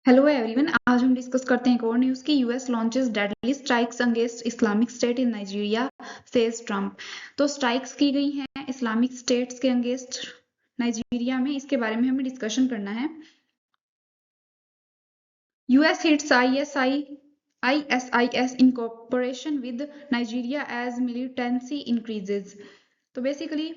Hello everyone, आज हम discuss करते हैं एक और न्यूज़ की। US launches deadly strikes against Islamic state in Nigeria, says Trump. तो स्ट्राइक्स की गई हैं इस्लामिक स्टेट्स के अगेंस्ट नाइजीरिया में, इसके बारे में हमें डिस्कशन करना है। US hits ISIS in cooperation with Nigeria as militancy increases। तो बेसिकली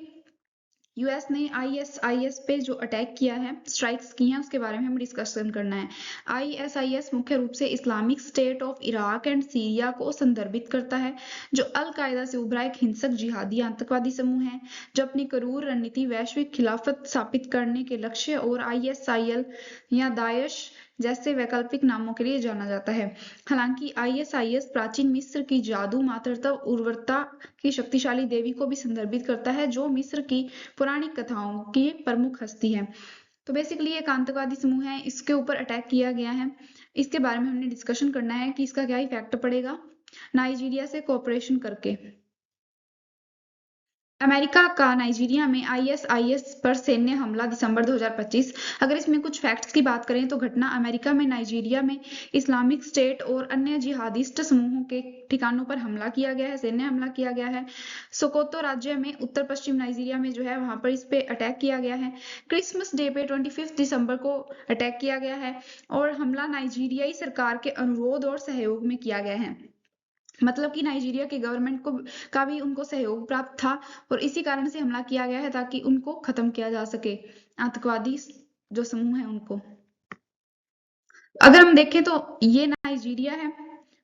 यूएस ने ISIS पे जो अटैक किया है, स्ट्राइक्स की हैं, उसके बारे में हमें डिस्कशन करना है। ISIS मुख्य रूप से Islamic state of Iraq and Syria को संदर्भित करता है, जो अल कायदा से उभरा एक हिंसक जिहादी आतंकवादी समूह है जो अपनी क्रूर रणनीति, वैश्विक खिलाफत स्थापित करने के लक्ष्य और ISIL या दाइश जैसे वैकल्पिक नामों के लिए जाना जाता है। हालांकि ISIS प्राचीन मिस्र की जादू, मातृत्व, उर्वरता की शक्तिशाली देवी को भी संदर्भित करता है, जो मिस्र की पुरानी कथाओं की प्रमुख हस्ती है। तो बेसिकली एक आतंकवादी समूह है, इसके ऊपर अटैक किया गया है। इसके बारे में हमने डिस्कशन करना है कि इसका क्या इफेक्ट पड़ेगा नाइजीरिया से कोऑपरेशन करके। अमेरिका का नाइजीरिया में ISIS पर सैन्य हमला दिसंबर 2025। अगर इसमें कुछ फैक्ट्स की बात करें तो घटना अमेरिका में नाइजीरिया में इस्लामिक स्टेट और अन्य जिहादिस्ट समूहों के ठिकानों पर हमला किया गया है, सैन्य हमला किया गया है। सोकोतो राज्य में उत्तर पश्चिम नाइजीरिया में जो है वहां पर इस पे अटैक किया गया है। क्रिसमस डे पे 25 दिसंबर को अटैक किया गया है और हमला नाइजीरियाई सरकार के अनुरोध और सहयोग में किया गया है। मतलब कि नाइजीरिया की गवर्नमेंट को का भी उनको सहयोग प्राप्त था और इसी कारण से हमला किया गया है ताकि उनको खत्म किया जा सके, आतंकवादी जो समूह है उनको। अगर हम देखें तो ये नाइजीरिया है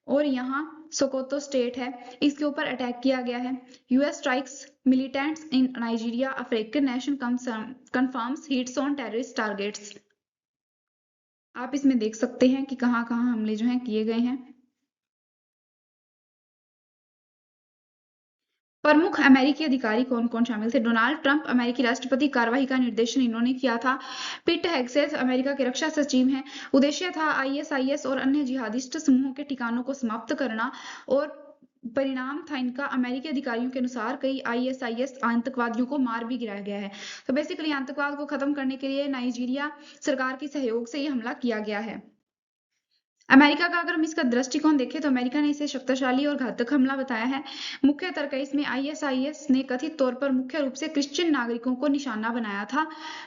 और यहाँ सोकोतो स्टेट है, इसके ऊपर अटैक किया गया है। US strikes militants in Nigeria, African nation confirms hits on terrorist targets. आप इसमें देख सकते हैं कि कहाँ कहाँ हमले जो हैं किए गए हैं। प्रमुख अमेरिकी अधिकारी कौन कौन शामिल थे? डोनाल्ड ट्रंप अमेरिकी राष्ट्रपति, कार्यवाही का निर्देशन इन्होंने किया था। पिट हेगसेथ अमेरिका के रक्षा सचिव हैं। उद्देश्य था ISIS और अन्य जिहादिस्ट समूहों के ठिकानों को समाप्त करना और परिणाम था इनका। अमेरिकी अधिकारियों के अनुसार कई ISIS आतंकवादियों को मार भी गिराया गया है। तो बेसिकली आतंकवाद को खत्म करने के लिए नाइजीरिया सरकार के सहयोग से ये हमला किया गया है। अमेरिका का अगर हम इसका दृष्टिकोण देखें तो अमेरिका ने इसे शक्तिशाली और घातक हमला बताया है। मुख्य तर्क इसमें ISIS ने कथित तौर पर मुख्य रूप से क्रिश्चियन नागरिकों को निशाना बनाया था।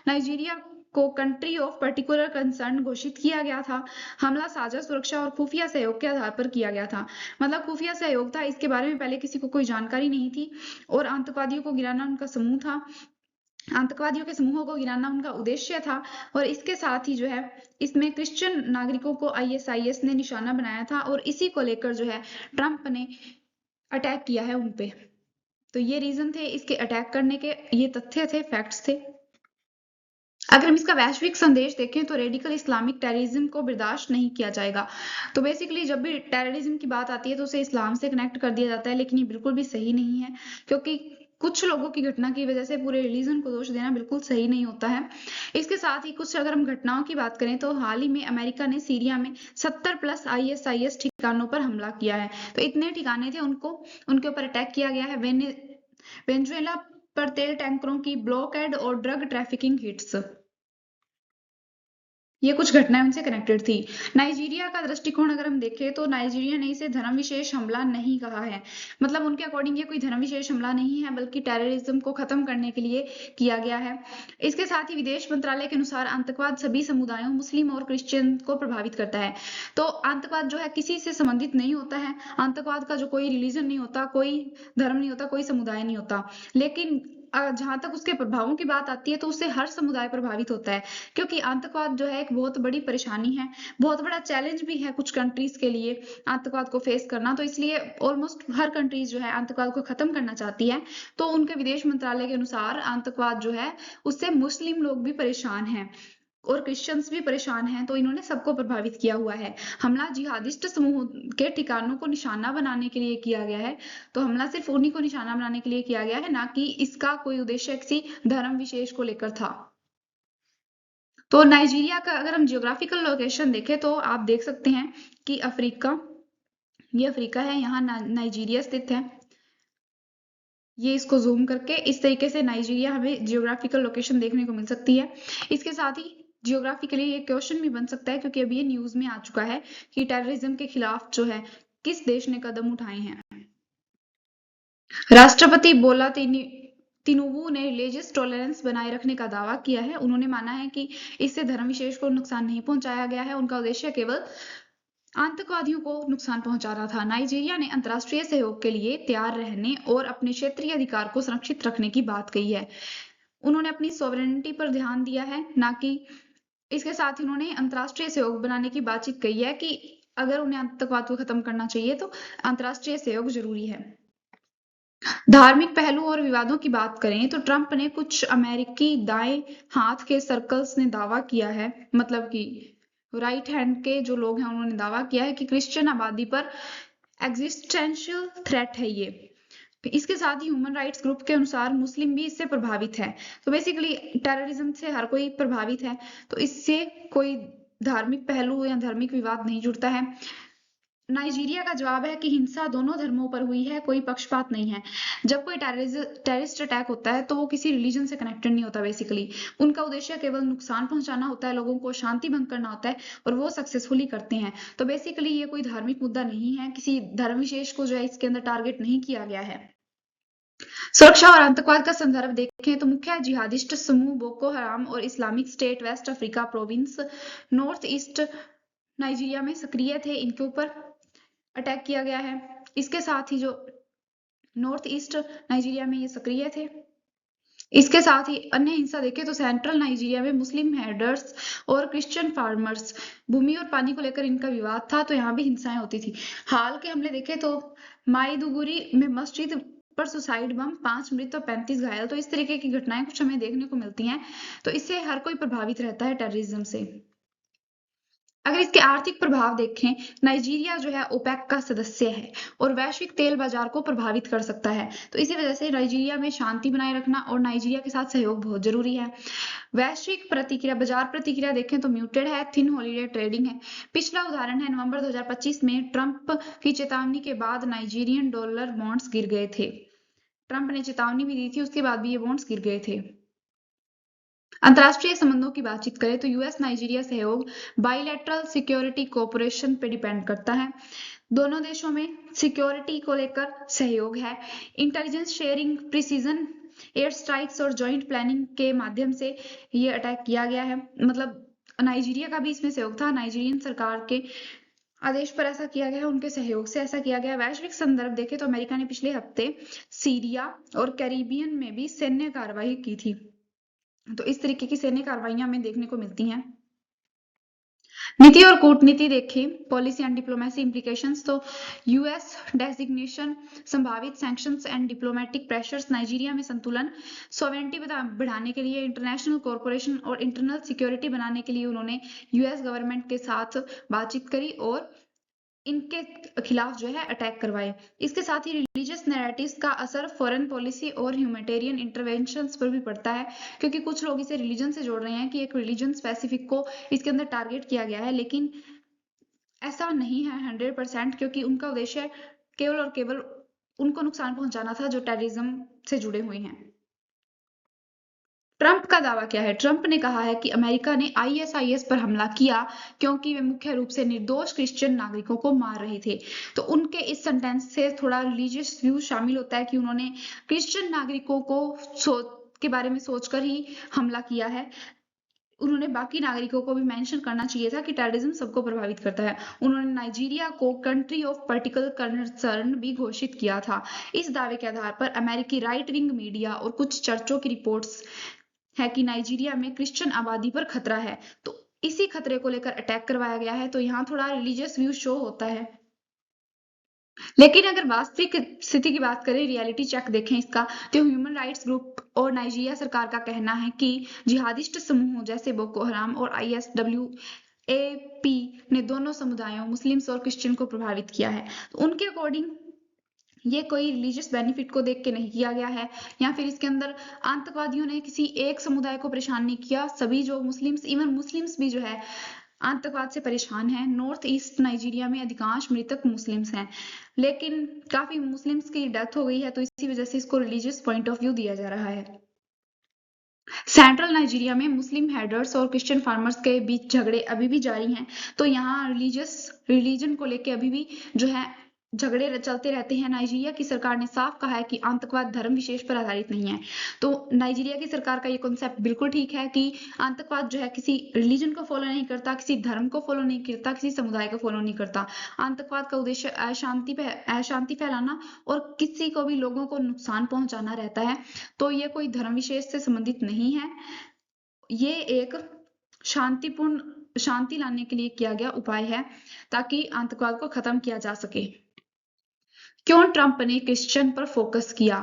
नाइजीरिया को कंट्री ऑफ पर्टिकुलर कंसर्न घोषित किया गया था। हमला साझा सुरक्षा और खुफिया सहयोग के आधार पर किया गया था। मतलब खुफिया सहयोग था, इसके बारे में पहले किसी को कोई जानकारी नहीं थी और आतंकवादियों को गिराना उनका समूह था, आतंकवादियों के समूहों को गिराना उनका उद्देश्य था। और इसके साथ ही जो है इसमें क्रिश्चियन नागरिकों को ISIS ने निशाना बनाया था और इसी को लेकर जो है ट्रंप ने अटैक किया है उनपे। तो ये रीजन थे इसके अटैक करने के, ये तथ्य थे, फैक्ट्स थे। अगर हम इसका वैश्विक संदेश देखें तो रेडिकल इस्लामिक टेररिज्म को बर्दाश्त नहीं किया जाएगा। तो बेसिकली जब भी टेररिज्म की बात आती है तो उसे इस्लाम से कनेक्ट कर दिया जाता है, लेकिन ये बिल्कुल भी सही नहीं है, क्योंकि कुछ लोगों की घटना की वजह से पूरे रिलीजन को दोष देना बिल्कुल सही नहीं होता है। इसके साथ ही कुछ अगर हम घटनाओं की बात करें तो हाल ही में अमेरिका ने सीरिया में 70+ ISIS ठिकानों पर हमला किया है। तो इतने ठिकाने थे, उनके ऊपर अटैक किया गया है। वेनेजुएला पर तेल टैंकरों की ब्लॉकएड और ड्रग ट्रैफिकिंग हिट्स, ये कुछ घटनाएं उनसे कनेक्टेड थी। नाइजीरिया का दृष्टिकोण अगर हम देखें तो नाइजीरिया ने इसे धर्म विशेष हमला नहीं कहा है। मतलब उनके अकॉर्डिंग ये कोई धर्म विशेष हमला नहीं है, बल्कि टेररिज्म को खत्म करने के लिए किया गया है। इसके साथ ही विदेश मंत्रालय के अनुसार आतंकवाद सभी समुदायों, मुस्लिम और क्रिश्चियन को प्रभावित करता है। तो आतंकवाद जो है किसी से संबंधित नहीं होता है। आतंकवाद का जो कोई रिलीजन नहीं होता, कोई धर्म नहीं होता, कोई समुदाय नहीं होता। लेकिन जहां तक उसके प्रभावों की बात आती है तो उससे हर समुदाय प्रभावित होता है, क्योंकि आतंकवाद जो है एक बहुत बड़ी परेशानी है, बहुत बड़ा चैलेंज भी है कुछ कंट्रीज के लिए आतंकवाद को फेस करना। तो इसलिए ऑलमोस्ट हर कंट्रीज जो है आतंकवाद को खत्म करना चाहती है। तो उनके विदेश मंत्रालय के अनुसार आतंकवाद जो है उससे मुस्लिम लोग भी परेशान हैं और क्रिश्चियंस भी परेशान हैं, तो इन्होंने सबको प्रभावित किया हुआ है। हमला जिहादिस्ट समूह के ठिकानों को निशाना बनाने के लिए किया गया है। तो हमला सिर्फ उन्हीं को निशाना बनाने के लिए किया गया है, ना कि इसका कोई उद्देश्य किसी धर्म विशेष को लेकर था। तो नाइजीरिया का अगर हम जियोग्राफिकल लोकेशन देखें तो आप देख सकते हैं कि ये अफ्रीका है, यहाँ नाइजीरिया स्थित है। ये इसको जूम करके इस तरीके से नाइजीरिया हमें जियोग्राफिकल लोकेशन देखने को मिल सकती है। इसके साथ ही जियोग्राफी के लिए ये क्वेश्चन भी बन सकता है, क्योंकि अभी ये न्यूज में आ चुका है कि टेररिज्म के खिलाफ जो है किस देश ने कदम उठाए हैं। राष्ट्रपति बोला तिनुबू ने रिलीजियस टॉलरेंस बनाए रखने का दावा किया है। उन्होंने माना है कि इससे धर्म विशेष को नुकसान नहीं पहुंचाया गया है, उनका उद्देश्य केवल आतंकवादियों को नुकसान पहुंचाना था। नाइजीरिया ने अंतर्राष्ट्रीय सहयोग के लिए तैयार रहने और अपने क्षेत्रीय अधिकार को संरक्षित रखने की बात कही है। उन्होंने अपनी सॉवरेनिटी पर ध्यान दिया है, ना कि इसके साथ ही उन्होंने अंतर्राष्ट्रीय सहयोग बनाने की बातचीत कही है कि अगर उन्हें आतंकवाद को खत्म करना चाहिए तो अंतर्राष्ट्रीय सहयोग जरूरी है। धार्मिक पहलू और विवादों की बात करें तो ट्रंप ने कुछ अमेरिकी दाएं हाथ के सर्कल्स ने दावा किया है, मतलब कि राइट हैंड के जो लोग हैं उन्होंने दावा किया है कि क्रिश्चियन आबादी पर एग्जिस्टेंशियल थ्रेट है ये। इसके साथ ही ह्यूमन राइट्स ग्रुप के अनुसार मुस्लिम भी इससे प्रभावित है। तो बेसिकली टेररिज्म से हर कोई प्रभावित है, तो इससे कोई धार्मिक पहलू या धार्मिक विवाद नहीं जुड़ता है। नाइजीरिया का जवाब है कि हिंसा दोनों धर्मों पर हुई है, कोई पक्षपात नहीं है। जब कोई टेररिस्ट अटैक होता है तो वो किसी रिलीजन से कनेक्टेड नहीं होता। बेसिकली उनका उद्देश्य केवल नुकसान पहुंचाना होता है, लोगों को शांति भंग करना होता है, और वो सक्सेसफुली करते हैं। तो बेसिकली ये कोई धार्मिक मुद्दा नहीं है, किसी धर्म विशेष को जो है इसके अंदर टारगेट नहीं किया गया है। सुरक्षा और आतंकवाद का संदर्भ देखें तो मुख्य जिहादिस्ट समूह बोको हराम और Islamic State West Africa Province North East Nigeria में सक्रिय थे, इनके ऊपर अटैक किया गया है। इसके साथ ही जो नॉर्थ ईस्ट नाइजीरिया में ये सक्रिय थे। इसके साथ ही अन्य हिंसा देखें तो सेंट्रल नाइजीरिया में मुस्लिम हेडर्स और क्रिश्चियन फार्मर्स, भूमि और पानी को लेकर इनका विवाद था, तो यहाँ भी हिंसाएं होती थी। हाल के हमले देखें तो माइदुगुरी में मस्जिद पर सुसाइड बम, 5 मृत और 35 घायल। तो इस तरीके की घटनाएं कुछ हमें देखने को मिलती हैं। तो इससे हर कोई प्रभावित रहता है टेररिज्म से। अगर इसके आर्थिक प्रभाव देखें, नाइजीरिया जो है ओपेक का सदस्य है और वैश्विक तेल बाजार को प्रभावित कर सकता है। तो इसी वजह से नाइजीरिया में शांति बनाए रखना और नाइजीरिया के साथ सहयोग बहुत जरूरी है। वैश्विक प्रतिक्रिया, बाजार प्रतिक्रिया देखें तो म्यूटेड है, थिन हॉलीडे ट्रेडिंग है। पिछला उदाहरण है नवंबर 2025 में ट्रंप की चेतावनी के बाद नाइजीरियन डॉलर बॉन्ड्स गिर गए थे। ट्रंप ने चेतावनी भी दी थी, उसके बाद भी ये बॉन्ड्स गिर गए थे। अंतरराष्ट्रीय संबंधों की बातचीत करें तो यूएस नाइजीरिया सहयोग बाइलेटरल सिक्योरिटी कोऑपरेशन पे डिपेंड करता है। दोनों देशों में सिक्योरिटी को लेकर सहयोग है। Intelligence sharing, precision air strikes और जॉइंट प्लानिंग के माध्यम से ये अटैक किया गया है। मतलब नाइजीरिया का भी इसमें सहयोग था, नाइजीरियन सरकार के आदेश पर ऐसा किया गया है, उनके सहयोग से ऐसा किया गया। वैश्विक संदर्भ देखें तो अमेरिका ने पिछले हफ्ते सीरिया और कैरिबियन में भी सैन्य कार्रवाई की थी। तो इस तरीके की सैन्य कार्रवाइयां हमें देखने को मिलती हैं। नीति और कूटनीति देखें, पॉलिसी एंड डिप्लोमेसी इंप्लीकेशंस, तो यूएस डेजिग्नेशन, संभावित sanctions and diplomatic pressures, Nigeria में संतुलन, सॉवरेनिटी बढ़ाने के लिए, इंटरनेशनल कॉर्पोरेशन और इंटरनल सिक्योरिटी बनाने के लिए उन्होंने यूएस गवर्नमेंट के साथ बातचीत करी और इनके खिलाफ जो है अटैक करवाए। इसके साथ ही रिलीजियस नैरेटिव्स का असर फॉरेन पॉलिसी और ह्यूमैनिटेरियन इंटरवेंशंस पर भी पड़ता है, क्योंकि कुछ लोग इसे रिलीजन से जोड़ रहे हैं कि एक रिलीजन स्पेसिफिक को इसके अंदर टारगेट किया गया है, लेकिन ऐसा नहीं है 100%, क्योंकि उनका उद्देश्य केवल और केवल उनको नुकसान पहुंचाना था जो टेररिज्म से जुड़े हुए हैं। ट्रंप का दावा क्या है? ट्रंप ने कहा है कि अमेरिका ने आईएसआईएस पर हमला किया क्योंकि वे मुख्य रूप से निर्दोष क्रिश्चियन नागरिकों को मार रहे थे। तो उनके इस सेंटेंस से थोड़ा रिलीजियस व्यू शामिल होता है कि उन्होंने क्रिश्चियन नागरिकों को के बारे में सोचकर ही हमला किया है। उन्होंने बाकी नागरिकों को भी मेंशन करना चाहिए था कि टेररिज्म सबको प्रभावित करता है। उन्होंने नाइजीरिया को कंट्री ऑफ पर्टिकुलर कंसर्न भी घोषित किया था। इस दावे के आधार पर अमेरिकी राइट विंग मीडिया और कुछ चर्चों की रिपोर्ट्स है कि नाइजीरिया में क्रिश्चियन आबादी पर खतरा है, तो इसी खतरे को लेकर अटैक करवाया गया है। तो यहाँ थोड़ा रिलीजियस व्यू शो होता है। लेकिन अगर वास्तविक स्थिति की बात करें, रियलिटी चेक देखें इसका, तो ह्यूमन राइट्स ग्रुप और नाइजीरिया सरकार का कहना है कि जिहादिस्ट समूहों जैसे बोको हराम और आईएसडब्ल्यूएपी ने दोनों समुदायों मुस्लिम्स और क्रिश्चियन को प्रभावित किया है। तो उनके अकॉर्डिंग ये कोई रिलीजियस बेनिफिट को देख के नहीं किया गया है, या फिर इसके अंदर आतंकवादियों ने किसी एक समुदाय को परेशान नहीं किया। सभी जो मुस्लिम्स, इवन मुस्लिम्स भी जो है आतंकवाद से परेशान हैं। नॉर्थ ईस्ट नाइजीरिया में अधिकांश मृतक मुस्लिम्स हैं, लेकिन काफी मुस्लिम्स की डेथ हो गई है, तो इसी वजह से इसको रिलीजियस पॉइंट ऑफ व्यू दिया जा रहा है। सेंट्रल नाइजीरिया में मुस्लिम हेडर्स और क्रिश्चियन फार्मर्स के बीच झगड़े अभी भी जारी हैं। तो यहाँ रिलीजन को लेके अभी भी जो है झगड़े चलते रहते हैं। नाइजीरिया की सरकार ने साफ कहा है कि आतंकवाद धर्म विशेष पर आधारित नहीं है। तो नाइजीरिया की सरकार का ये कॉन्सेप्ट बिल्कुल ठीक है कि आतंकवाद जो है किसी रिलीजन को फॉलो नहीं करता, किसी धर्म को फॉलो नहीं करता, किसी समुदाय को फॉलो नहीं करता। आतंकवाद का उद्देश्य अशांति फैलाना और किसी को भी लोगों को नुकसान पहुंचाना रहता है। तो ये कोई धर्म विशेष से संबंधित नहीं है। ये एक शांति लाने के लिए किया गया उपाय है ताकि आतंकवाद को खत्म किया जा सके। क्यों ट्रंप ने क्रिश्चियन पर फोकस किया?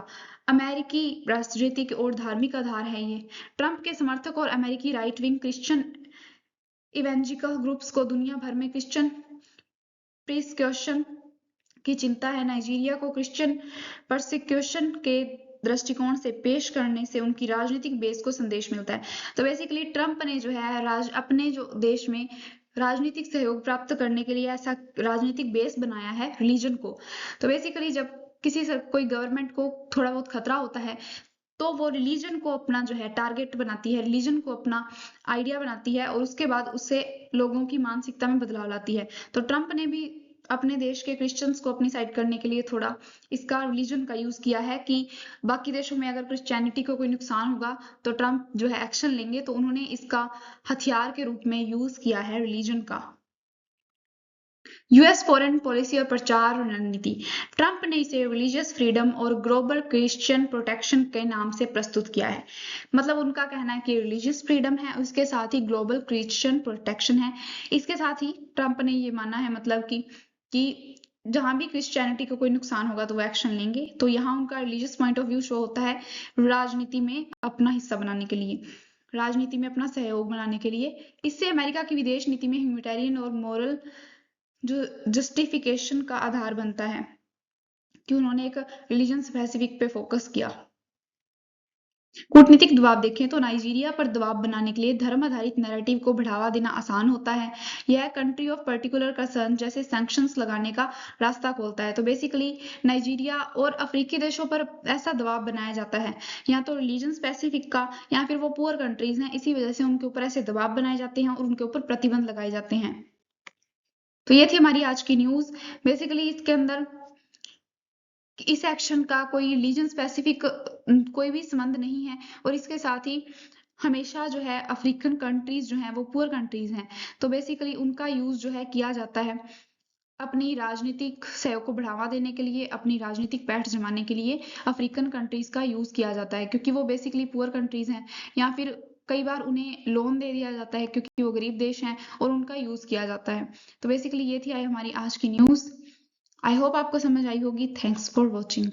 अमेरिकी राजनीतिक और धार्मिक आधार है ये। ट्रंप के समर्थक और अमेरिकी राइट विंग क्रिश्चियन इवेंजिकल ग्रुप्स को दुनिया भर में क्रिश्चियन प्रिस्क्यूशन की चिंता है। नाइजीरिया को क्रिश्चियन परसिक्यूशन के दृष्टिकोण से पेश करने से उनकी राजनीतिक बेस को संदेश मिलता है। तो बेसिकली ट्रंप ने जो है अपने जो देश में राजनीतिक सहयोग प्राप्त करने के लिए ऐसा राजनीतिक बेस बनाया है रिलीजन को। तो बेसिकली जब कोई गवर्नमेंट को थोड़ा बहुत खतरा होता है तो वो रिलीजन को अपना जो है टारगेट बनाती है, रिलीजन को अपना आइडिया बनाती है और उसके बाद उससे लोगों की मानसिकता में बदलाव लाती है। तो ट्रंप ने भी अपने देश के क्रिश्चियंस को अपनी साइड करने के लिए थोड़ा इसका रिलीजन का यूज किया है कि बाकी देशों में अगर क्रिश्चियनिटी को कोई नुकसान होगा तो ट्रंप जो है एक्शन लेंगे। तो उन्होंने इसका हथियार के रूप में यूज किया है रिलीजन का। यूएस फॉरेन पॉलिसी और प्रचार रणनीति। ट्रंप ने इसे रिलीजियस फ्रीडम और ग्लोबल क्रिश्चियन प्रोटेक्शन के नाम से प्रस्तुत किया है। मतलब उनका कहना है कि रिलीजियस फ्रीडम है, उसके साथ ही ग्लोबल क्रिश्चियन प्रोटेक्शन है। इसके साथ ही ट्रंप ने ये माना है मतलब कि जहां भी क्रिश्चियनिटी को कोई नुकसान होगा तो वो एक्शन लेंगे। तो यहाँ उनका religious point of view show होता है राजनीति में अपना हिस्सा बनाने के लिए, राजनीति में अपना सहयोग बनाने के लिए। इससे अमेरिका की विदेश नीति में ह्यूमैनिटेरियन और मोरल जो जस्टिफिकेशन का आधार बनता है कि उन्होंने एक रिलीजन स्पेसिफिक पे फोकस किया। कूटनीतिक दबाव देखें तो नाइजीरिया पर दबाव बनाने के लिए धर्म आधारित नैरेटिव को बढ़ावा देना आसान होता है। यह कंट्री ऑफ पर्टिकुलर कंसर्न जैसे सैंक्शंस लगाने का रास्ता खोलता है। तो बेसिकली नाइजीरिया और अफ्रीकी देशों पर ऐसा दबाव बनाया जाता है या तो रिलीजन स्पेसिफिक का या फिर वो पुअर कंट्रीज हैं, इसी वजह से उनके ऊपर ऐसे दबाव बनाए जाते हैं और उनके ऊपर प्रतिबंध लगाए जाते हैं। तो ये थी हमारी आज की न्यूज। बेसिकली इसके अंदर इस एक्शन का कोई रिलीजन स्पेसिफिक कोई भी संबंध नहीं है और इसके साथ ही हमेशा जो है अफ्रीकन कंट्रीज जो हैं वो पुअर कंट्रीज हैं। तो बेसिकली उनका यूज जो है किया जाता है अपनी राजनीतिक सहयोग को बढ़ावा देने के लिए, अपनी राजनीतिक पैठ जमाने के लिए अफ्रीकन कंट्रीज का यूज किया जाता है क्योंकि वो बेसिकली पुअर कंट्रीज हैं या फिर कई बार उन्हें लोन दे दिया जाता है क्योंकि वो गरीब देश हैं और उनका यूज किया जाता है। तो बेसिकली ये थी हमारी आज की न्यूज। आई होप आपको समझ आई होगी। Thanks for watching.